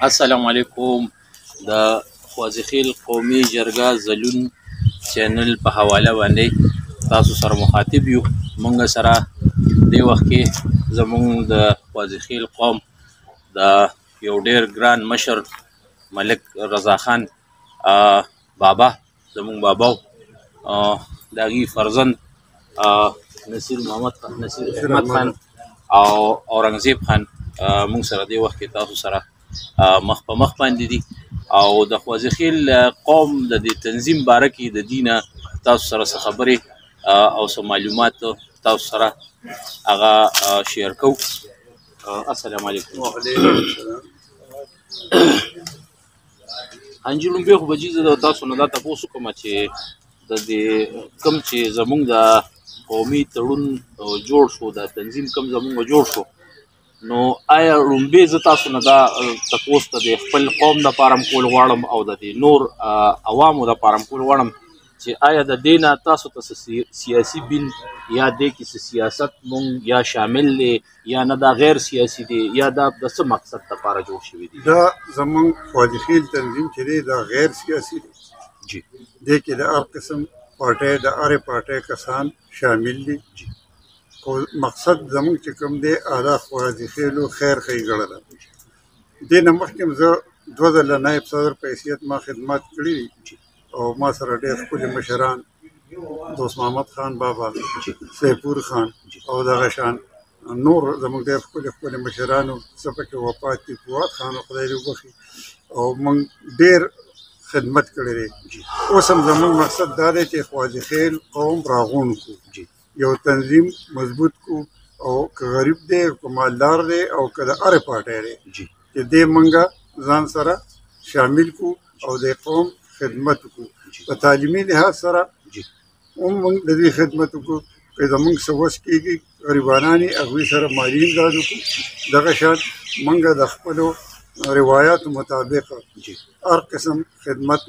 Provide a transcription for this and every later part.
السلام علیکم. د خوازخیل قومي جرګه زلون چینل په حواله باندې تاسو سره مخاطب یو. مونږ سره د وخت کې زمونږ د خوازخیل قوم د یو ډیر ګران مشر ملک رضا خان بابا، زمونږ بابا داغي فرزند نصیر احمد خان او اورنګزیب خان مونږ سره د وخت کې تاسو سره مخ په مخ باندې دي او د خوازخیل قوم د دې تنظیم باره کې د دینه تاسو سره څه خبرې او څه معلومات تاسو سره هغه شیر کوو. السلام علیکم. وعلیکم السلام. انجی لومبې خو به جي زه د تاسو نه دا تپوس کوم چې د دې کوم چې زمونږ د قومي تړون جوړ شو، د تنظیم کوم زمونږ جوړ شو، نو آیا لومبې زه تاسو نه دا تپوس ته د خپل قوم دپاره م کول غواړم او د دې نور عوامو دپاره م کول غواړم چې آیا د دې نه تاسو ته څه سیاسي بین یا دې کې څه سیاست مونږ یا شامل دی یا نه دا غیر سیاسي دی یا دا د څه مقصد دپاره جوړ شوي دي؟ دا زمونږ خوازخیل تنظیم چې دی دا غیر سیاسي دی. جی. دې کې د هر قسم پارټۍ د هرې پارټۍ کسان شامل دي. جی. خو مقصد زمونږ چې کوم دی دا خوازخیلو خیر ښېګړه ده. دې نه مخکې زه 2 ځله نایب صدر په حیثیت ما خدمات کړي دي او ما سره ډېر ښکلي مشران دوست محمد خان بابا، سیپور خان او دغه شان نور زموږ ډېر ښکلي مشرانو څه پکې وفات دي، فواد خان خدای دې وبخي، او موږ ډېر خدمت کړی دی. اوس هم زموږ مقصد دا دی چې خوازخیل قوم راغونډ کړو، یو تنظیم مضبوط کړو، او که غریب دی که مالدار دی او که د هرې پارټۍ دی چې دې موږ ځان سره شامل کړو او د قوم خدمت وکړو. په تعلیمي لحاظ سره هم موږ د دې خدمت وکړو. که زموږ څه وس کېږي غریبانان یې هغوی سره مالي امداد وکړو. دغه شان موږ د خپلو روایاتو مطابق هر قسم خدمت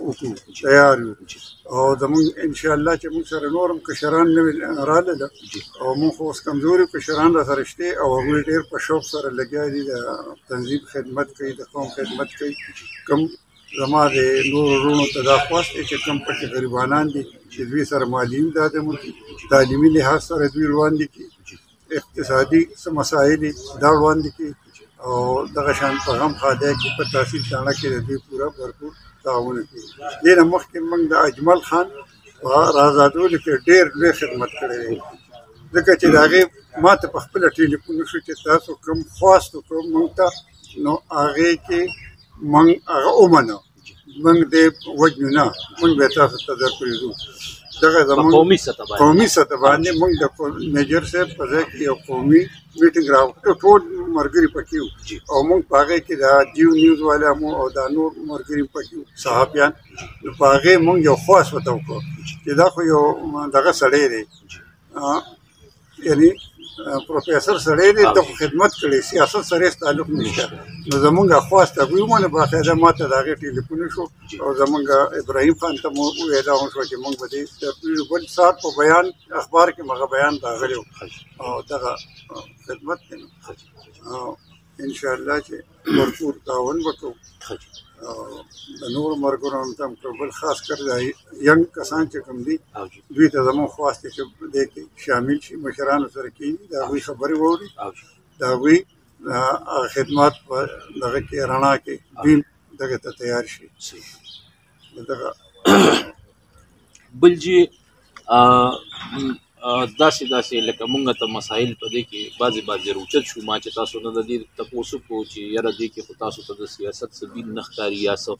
وکړو، تیار یو. او زموږ انشاءالله چې موږ سره نور هم کشران نوي راغلله او موږ خو اوس کمزوري کشران را سره شته او هغوی ډېر په شوق سره لګیا دي، د تنظیم خدمت کوي، د قوم خدمت کوي. کوم زما د نورو وروڼو ته دا خواست دی چې کوم پکې غریبانان دي چې دوی سره مالي امداد هم وکړي، تعلیمي لحاظ سره دوی وړاندې کړي، اقتصادي څه مسایل دي دا وړاندې کړي، او دغه شان په غم خاده کې په تحصیل تاڼه کې د دوی پوره بھرپور تعاون کوي. دې نه مخکې موږ د اجمل خان په رازادولو کې ډېر لوی خدمت کړی دی، ځکه چې د هغې ما ته په خپله ټلیفون وشو چې تاسو کوم خواست وکړو موږ ته، نو هغې کې موږ هغه ومنه، موږ دې وجنو نه، موږ به تاسو ته درپرېږدو. دغه زموږ قومي سطح باندې موږ د میجر صاحب په ځای کې یو قومي میټینګ راوکړو، ټول ملګري پکې وو او موږ په هغې کې د جیو نیوز والا مو او دا نور ملګري پکې وو صحافیان. نو په هغې موږ یو خواست ورته وکړو چې دا خو یو دغه سړی دی، یعنی پروفیسر سړی دی، ته خو خدمت کړی، سیاست سره یې تعلق نشته. نو زمونږ خواست هغوی ومنه، باقاعده ما ته د هغې ټلیفون وشو او زمونږ ابراهیم خان ته مو وویله وشوه چې موږ به دې درپرېږدو. بل سهار په بیان اخبار کې هغه بیان راغلی و او دغه خدمت دی. نو انشاءالله چې بھرپور تعاون به کوو او د نورو ملګرو هم ته هم بل خاص کر د ینګ کسان چې کوم دي دوی ته زموږ خواست دی چې دې کې شامل شي، مشرانو سره کښېني، د هغوی خبرې واوري، د هغوی خدمات په دغه کې رڼا کې دوی دغه ته تیار شي. دغه بل جی داسې لکه مونږ ته مسایل په دې کې بعضې روچت شو، ما چې تاسو نه د دې تپوس وکړو چې یاره دې کې خو تاسو ته د سیاست څه بین نه ښکاري یا څه،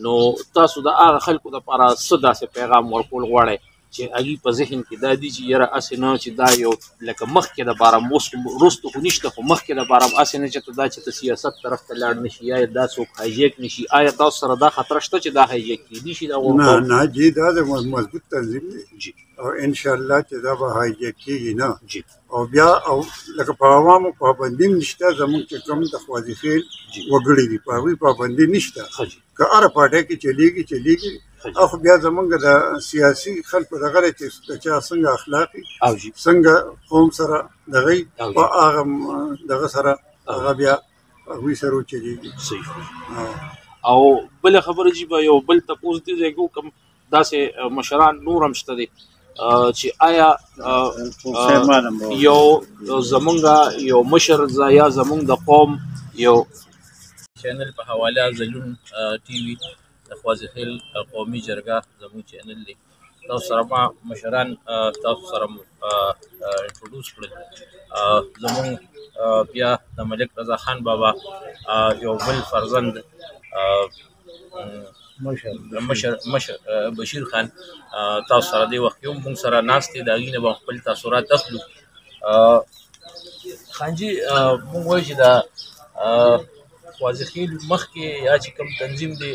نو تاسو د هغه خلکو دپاره څه داسې پیغام ورکول غواړئ چې هغوی په ذهن کې دا دي چې یاره هسې نه چې دا یو لکه مخکې دپاره وروسته خو نشته، خو مخکې دپاره هسې نه چې دا چې ته سیاست طرف ته لاړ نه شي یا دا څوک هایجیک نه شي؟ آیا تاسو سره دا خطره شته چې دا هایجیک کېدی شي؟ نه جی، دا د مضبوط تنظیم دی او انشاءالله چې دا به هایجیک کېږي نه. او بیا او لکه په عوامو پابندي هم نشته، زموږ چې کوم د خوازخیل وګړي دي په هغوی پابندي نشته، که هره پارټۍ کې چلیږي. او خو بیا زموږ د سیاسي خلکو دغه دی چې د چا څنګه اخلاقي څنګه قوم سره دغه په هغه دغه سره هغه بیا هغوی سره وچلېږي. صحیح. او بل خبره جی به یو بل تپوس دی زګو کوم داسې مشران نور هم شته دي چې آیا یو زمونږ یو مشر یا زمونږ د قوم یو چینل په حواله زلون ټي وي د خوازخیل قومي جرګه زمونږ چینل دی تاسو سره ما مشران تاسو سره انټروډوس کړل زمونږ بیا د ملک رضا خان بابا یو بل فرزند مشر بشیر خان تاسو سره دی وخت یو موږ سره ناست دي د هغې نه به خپل تاثرات اخلو خانجي موږ وایو چې د خوازخیل مخکې یا چې کوم تنظیم دی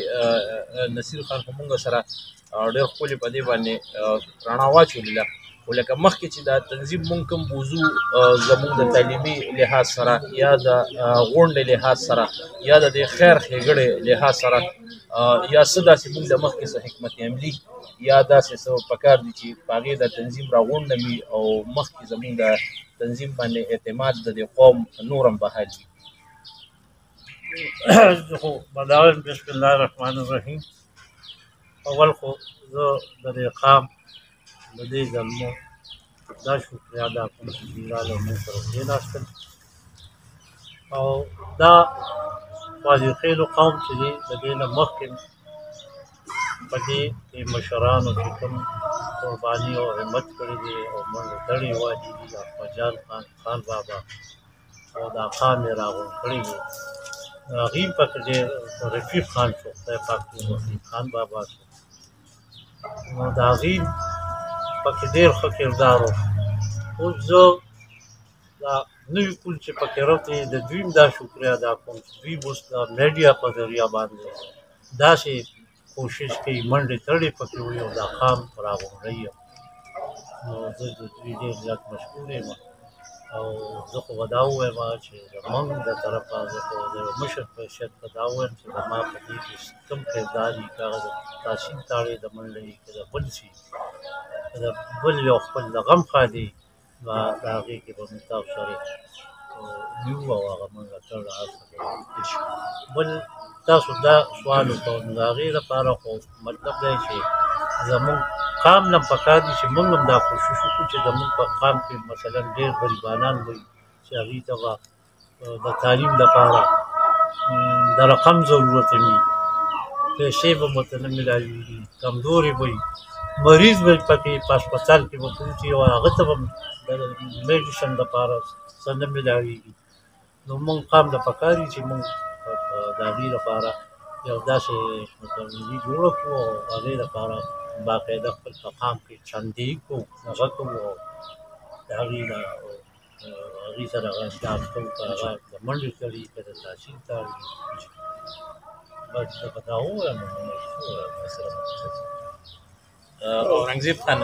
نصیر خان خو موږ سره ډېر ښکلې په دې باندې رڼا واچولې ده خو لکه مخکې چې دا تنظیم مونږ کوم موضوع زمونږ د تعلیمي لحاظ سره یا د غونډې لحاظ سره یا د دې خیر ښېګړې لحاظ سره یا څه داسې مونږ د مخکې څه حکمت عملي یا داسې څه پکار دي چې په هغې د تنظیم راغونډه وي او مخکې زمونږ د تنظیم باندې اعتماد د دې قوم نور هم بحال وي. بسم الله الرحمن الرحیم. اول خو زه د دې قام د دې زلمو دا شکریا ادا کوم چې دوی راغلل موږ سره کېناستل او دا خوازخیلو قوم چې دی د دې نه مخکې په دې کې مشرانو چې کوم قرباني او همت کړې دي او منډې تړې وه دي د احمدجان خان بابا او دا قام یې راغونډ کړی دی د هغې پکې ډېر رفیق خان شو خدای پاک دې رفیق خان بابا شو نو د هغې پکې ډېر ښه کردار و. اوس زه دا نوي پول چې پکې راغلي د دوی هم دا شکریا ادا کوم چې دوی اوس د میډیا په ذریعه باندې داسې کوشش کوي منډې تړې پکې وي او دا قام راغونډوي نو زه د دوی ډېر زیات مشکور یم او زه خو به دا ووایم چې زموږ د طرفه زه خو د یو مشر په حیثیت به دا ووایم چې زما په دې کې کوم کردار وي که هغه د تحصیل تاړې د منډه وي که د بل شي که د بل یو خپل د غم ښادي نو د هغې کې به موږ تاسو سره یو او هغه موږ تړ هڅه کوو. بل تاسو دا سوال وکړو نو د هغې لپاره خو مطلب دی چې زموږ قام نه پکار دي چې موږ هم دا کوشش وکړو چې زموږ په قام کې مثلا ډېر غریبانان وي چې هغې ته به د تعلیم لپاره د رقم ضرورت وي پیسې به ورته نه میلاوېږي کمزوري به وي مریض به پکې په هسپتال کې به پروت وي او هغه ته به د میډیسن لپاره څه نه میلاوېږي نو موږ قام ته پکار دي چې موږ د هغې لپاره یو داسې متولي جوړه کړو او هغې لپاره باقاعده خپل په قام کې چندې کوو هغه کوو او د هغې سره هغه اقدام کوو که هغه د منډې تړي که د تحصیل تړي بس زه به دا ووایم اورنګزیب خان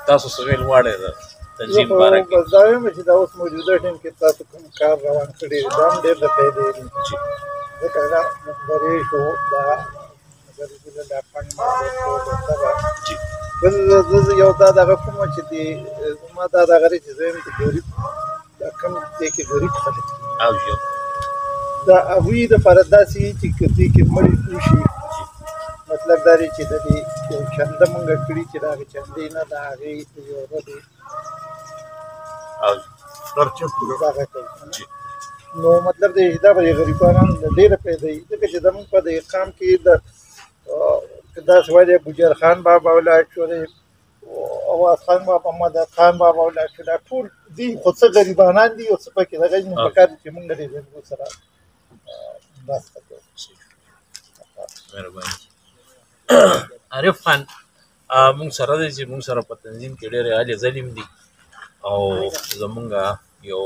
تاسو څه ویل غواړئ د تنظیم باره کې؟ بس دا وایم چې دا اوس موجوده ټیم کې تاسو کوم کار روان کړی دی دا هم ډېر د فایدې دی ځکه دا مخبرې شو دا دا فنډ بل زه یو دا دغه کوم چې دی زما دا دغه دی چې زه یم چې غریب دا کوم دی کې غریب خلک او یو دا هغوی دپاره داسې وي چې که دې کې مړي وشي مطلب دا دی چې د دې یو چنده مونږ کړي چې د هغې چندې نه د هغې یو دی دغه کوي نو مطلب دی دا به غریبانان ډېره پیدا وي ځکه چې زمونږ په دې قام کې د داسې وایي ګجر خان بابا ولاړ شو دی اواز خان بابا مدد خان بابا ولاړ شو دا ټول دي خو څه غریبانان دي او څه پکې دغه نو پکار دي چې مونږ د دې زلمو سره مرسته کوو. مهرباني. عارف خان مونږ سره دی چې مونږ سره په تنظیم کې ډېرې عالي ظلم دي او زمونږ یو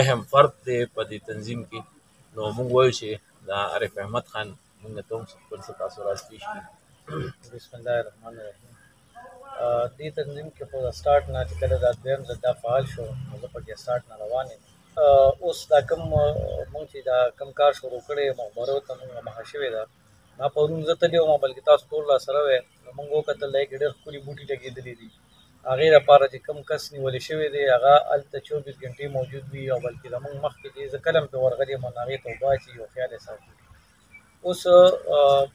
اهم فرد دی په دې تنظیم کې نو مونږ وایو چې دا عارف احمد خان مونږ ته هم خپل څه تاثرات پیش کړي. بسم الله الرحمن الرحیم. دې تنظیم کې خو د سټارټ نه چې کله دا دویم ځل دا فعال شو نو زه پکې سټارټ نه روان یم اوس دا کوم مونږ چې دا کوم کار شروع کړی مخبرو ته مونږ مخه شوې ده ما پرون زه تللی وم بلکې تاسو ټول راسره وی نو مونږ وکتل دی کې ډېر ښکلي بوټي لګېدلي دي هغې لپاره چې کوم کس نیولی شوی دی هغه هلته 24 ګنټې موجود وي او بلکې زموږ مخکې چې زه کله هم پرې ورغلی یم هغې ته اوبه اچي او خیال یې ساتي. اوس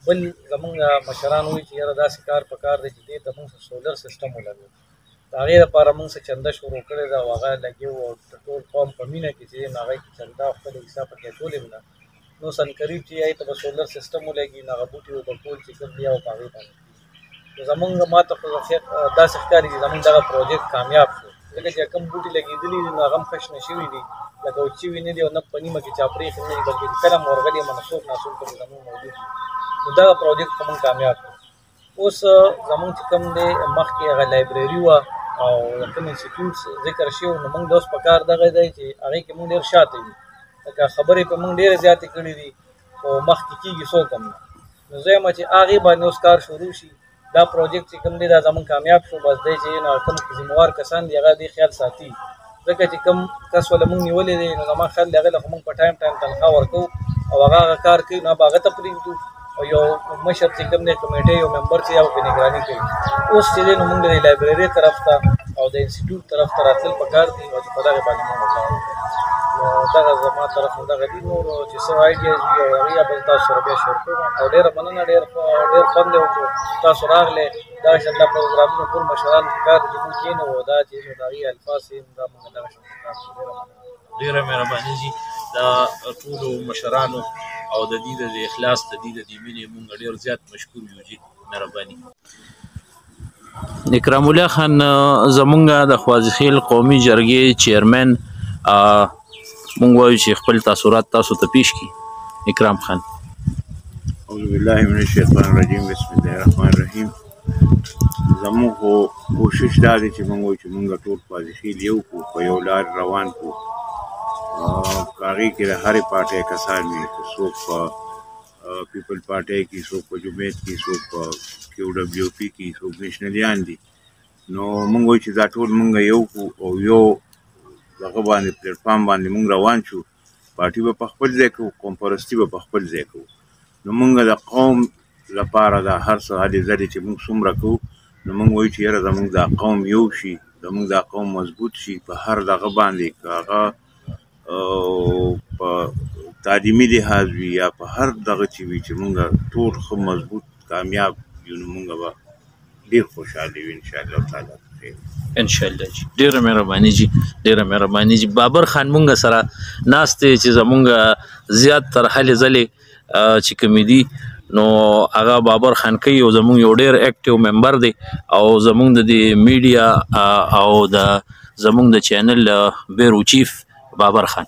بل زموږ مشران وایي چې یاره داسې کار په کار دی چې دې ته موږ سولر سیسټم ولګوو. د هغې لپاره موږ څه چنده شروع کړې ده او هغه لګیو او د ټول قوم په مینه کې چې دی نو هغې کې چنده او خپله حصه پکې اچولې وي نه نو سنقریب چې هغې ته به سولر سیسټم ولګي نو هغه بوټي به ټول چې کوم دی او په هغې باندې نو زمونږ ما ته خو داسې ښکاري چې زمونږ دغه پروجیکټ کامیاب شو ځکه چې کوم بوټي لګېدلي دي نو هغه هم ښه شنه شوي دي لکه وچ شوي نه دي او نه په نیمه کې چا پرېښي نه دي بلکې چې کله هم ورغلي یم نو څوک ناڅوک پکې زمونږ موجود دي نو دغه پروجیکټ خو مونږ کامیاب کړو. اوس زمونږ چې کوم دی مخکې هغه لایبرري وه او کوم انسټیټیوټس ذکر شوي نو مونږ د اوس په کار دغه دی چې هغې کې مونږ ډېر شاته یو لکه خبرې په مونږ ډېرې زیاتې کړي دي خو مخکې کېږي څوک هم نه نو زه یم چې هغې باندې اوس کار شروع شي. دا پروجیکټ چې کوم دی دا زمونږ کامیاب شو بس دی چې نو کوم ذمهوار کسان دي هغه دې خیال ساتي ځکه چې کوم کس ولې مونږ نیولی دی نو زما خیال دی هغې له خو مونږ په ټایم تنخواه ورکوو او هغه کار کوي نو به هغه ته پرېږدو او یو مشر چې کوم دی کمیټې یو ممبر چې هغه پرې نګراني کوي. اوس چې دی نو مونږ د لایبرري طرف ته او د انسټیټیوټ طرف ته راتلل پکار دي او چې په دغې باندې مونږ کار وکړو نو دغه زما طرف نه دغه دي نور چې څه آیډیاز وي او هغې به تاسو سره بیا شیر کوم او ډېره مننه ډېر خوند یې وکړو تاسو راغلی دغه شان دا پروګرامونه ټول مشرانو په کار دي چې مونږ کښېنو او دا چې د هغې الفاظ یې دا مونږ دغه شان په کار ډېره مهرباني جي دا ټولو مشرانو او د دې د اخلاص د دې د مینې مونږ ډېر زیات مشکور یو جي مهرباني. اکرام الله خان زمونږ د خوازخیل قومي جرګې چیرمن مونږ وایو چې خپل تاثرات تاسو ته پیش کړي. اکرام خان. اعوذ بالله من الشیطان الرجیم بسم الله الرحمن الرحیم. زموږ کوشش دا دی چې مونږ وایو چې مونږ ټول خوازخیل یو کړو په یو لار روان کړو هغې کې د هرې پارټۍ کسان وي څوک په پیپل پارټۍ کې څوک په جمعیت کې څوک په QWP کې څوک نیشنلیان دي نو مونږ وایو چې دا ټول مونږ یو کړو او یو دغه باندې پلیټفارم باندې مونږ روان شو پارټي به په خپل ځای کوو قوم پرستي به په خپل ځای کوو نو مونږ د قوم لپاره دا هر څه هلې ځلې چې مونږ څومره کوو نو مونږ وایو چې یاره زمونږ دا قوم یو شي زمونږ دا قوم مضبوط شي په هر دغه باندې که هغه په تعلیمي لحاظ وي یا په هر دغه چې وي چې مونږ ټول ښه مضبوط کامیاب یو نو مونږ به ډېر خوشحاله یو انشاءالله تعالی. انشاءالله جی ډېره مهرباني جي ډېره مهرباني جي. بابر خان مونږ سره ناست دی چې زمونږ زیات تر هلې ځلې چې کومې دي نو هغه بابر خان کوي او زمونږ یو ډېر اکټیو ممبر دی او زمونږ د دې میډیا او د زمونږ د چینل بیرو چیف بابر خان.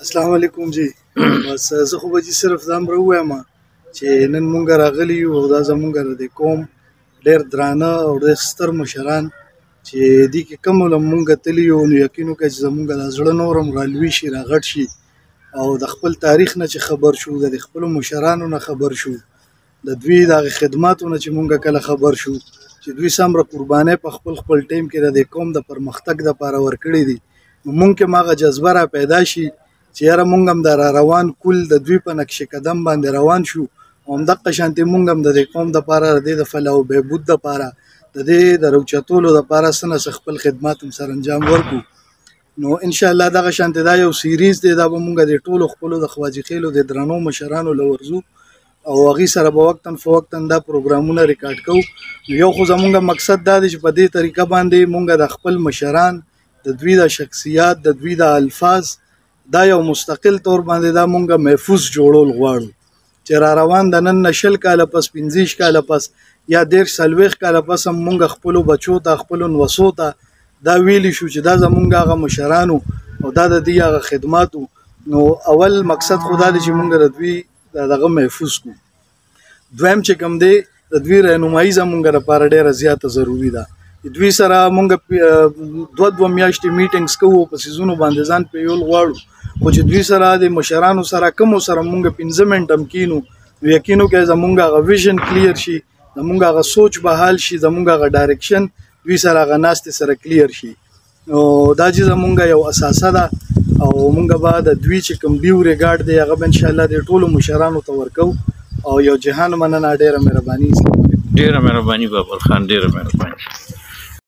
السلام علیکم جی. بس زه خو به جي صرف دا هم راووایم چې نن مونږ راغلي یو او دا زمونږ د قوم ډېر درانه او ډېر ستر مشران چې دې کې کوم له مونږ تللي یو نو یقین وکړئ چې زمونږ دا زړه نور هم رالوي شي راغټ شي او د خپل تاریخ نه چې خبر شو د خپلو مشرانو نه خبر شو د دوی د هغې خدماتو نه چې مونږ کله خبر شو چې دوی څومره قربانۍ په خپل ټیم کې د قوم د پرمختګ دپاره ورکړي دي نو مونږ کې هم هغه جذبه را پیدا شي چې یاره مونږ هم دا را روان کل د دوی په نقش قدم باندې روان شو او همدغه شانتې مونږ هم د دې قوم دپاره د دې د فلاح او بهبود دپاره د دې د روچتولو دپاره څه نه څه خپل خدمات هم سر انجام ورکړو نو انشاءالله دغه شانتې دا یو سیریز دی دا به مونږ د ټولو خپلو د خواجخیلو د درنو مشرانو له ورځو او هغې سره به وقتاً فوقتاً دا پروګرامونه ریکارډ کوو یو خو زمونږ مقصد دا دی چې په دې طریقه باندې مونږ د خپل مشران د دوی د شخصیات د دوی د الفاظ دا یو مستقل طور باندې دا مونږ محفوظ جوړول غواړو چې را روان د نن نه 20 کاله پس 15 کاله پس یا 40 کاله پس هم مونږ خپلو بچو ته خپلو نوسو ته دا ویلی شو چې دا زمونږ هغه مشرانو او دا د دوی هغه خدماتو نو اول مقصد خو دا دی چې مونږ د دوی دغه محفوظ کړو دویم چې کوم دی د دوی رهنمایي زمونږ لپاره ډېره زیاته ضروري ده دوی سره مونږ 2 میاشتې میټینګز کوو په سیزونو باندې ځان پیول غواړو خو چې دوی سره د مشرانو سره کوم سره مونږ 15 منټ هم کینو یقین وکړئ زمونږ هغه ویژن کلیر شي زمونږ هغه سوچ به حال شي زمونږ هغه ډایرکشن دوی سره هغه ناستې سره کلیر شي نو دا چې زمونږ یو اساسه ده او مونږ به د دوی چې کوم ډیو ریګارډ دی هغه به انشاءالله د ټولو مشرانو ته ورکو او یو جهان مننه ډېره مهرباني. ډېره مهرباني بابر خان ډېره مهرباني.